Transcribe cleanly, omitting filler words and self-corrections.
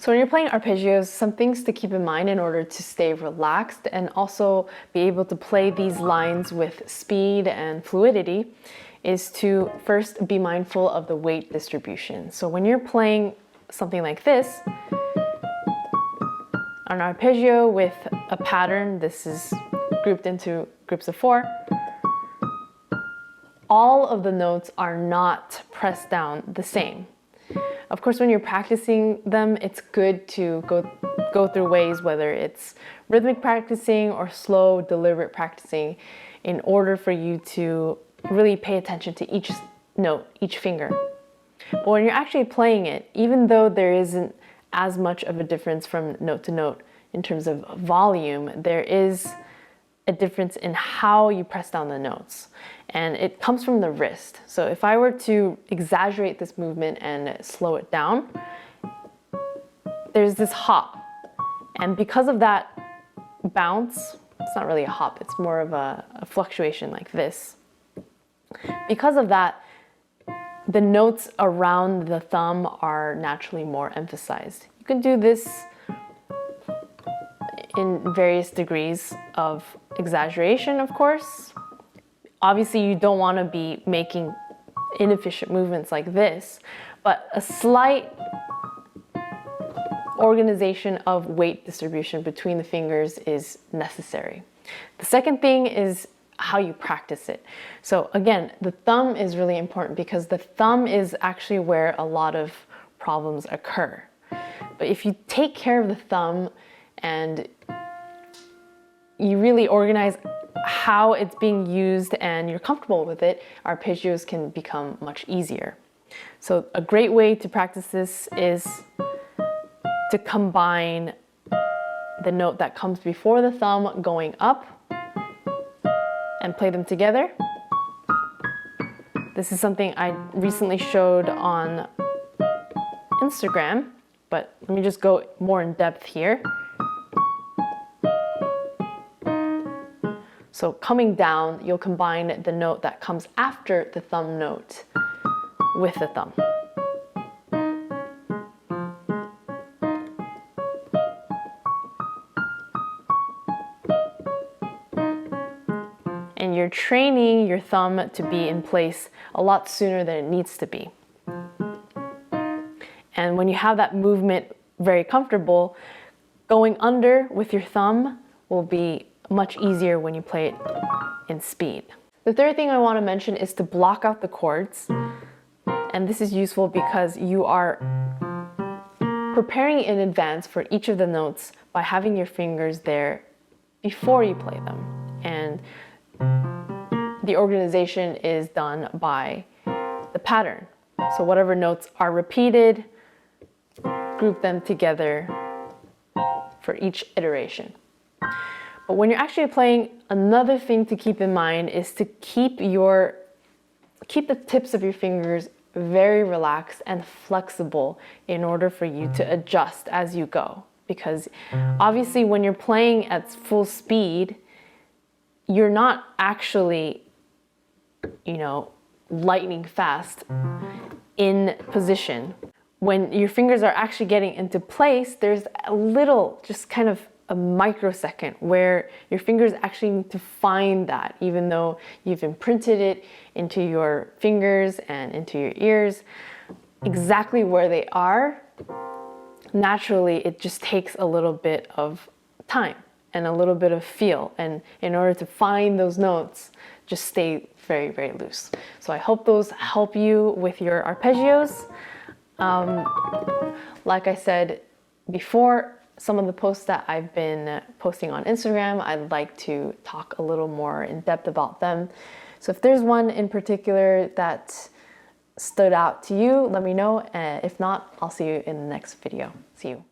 So when you're playing arpeggios, some things to keep in mind in order to stay relaxed and also be able to play these lines with speed and fluidity is to first be mindful of the weight distribution. So when you're playing something like this, an arpeggio with a pattern, this is grouped into groups of 4, all of the notes are not pressed down the same. Of course, when you're practicing them, it's good to go through ways, whether it's rhythmic practicing or slow, deliberate practicing, in order for you to really pay attention to each note, each finger. But when you're actually playing it, even though there isn't as much of a difference from note to note in terms of volume, there is a difference in how you press down the notes. And it comes from the wrist. So if I were to exaggerate this movement and slow it down, there's this hop. And because of that bounce, it's not really a hop, it's more of a fluctuation like this. Because of that, the notes around the thumb are naturally more emphasized. You can do this in various degrees of exaggeration, of course. Obviously, you don't want to be making inefficient movements like this, but a slight organization of weight distribution between the fingers is necessary. The second thing is how you practice it. So again, the thumb is really important because the thumb is actually where a lot of problems occur. But if you take care of the thumb and you really organize how it's being used and you're comfortable with it, arpeggios can become much easier. So a great way to practice this is to combine the note that comes before the thumb going up and play them together. This is something I recently showed on Instagram, but let me just go more in depth here. So coming down, you'll combine the note that comes after the thumb note with the thumb. And you're training your thumb to be in place a lot sooner than it needs to be. And when you have that movement very comfortable, going under with your thumb will be much easier when you play it in speed. The third thing I want to mention is to block out the chords. And this is useful because you are preparing in advance for each of the notes by having your fingers there before you play them. And the organization is done by the pattern. So whatever notes are repeated, group them together for each iteration. But when you're actually playing, another thing to keep in mind is to keep the tips of your fingers very relaxed and flexible in order for you to adjust as you go. Because obviously when you're playing at full speed, you're not actually, lightning fast in position. When your fingers are actually getting into place, there's a little, just kind of a microsecond where your fingers actually need to find that, even though you've imprinted it into your fingers and into your ears, exactly where they are. Naturally, it just takes a little bit of time and a little bit of feel. And in order to find those notes, just stay very, very loose. So I hope those help you with your arpeggios. Like I said before, some of the posts that I've been posting on Instagram, I'd like to talk a little more in depth about them. So if there's one in particular that stood out to you, let me know. If not, I'll see you in the next video. See you.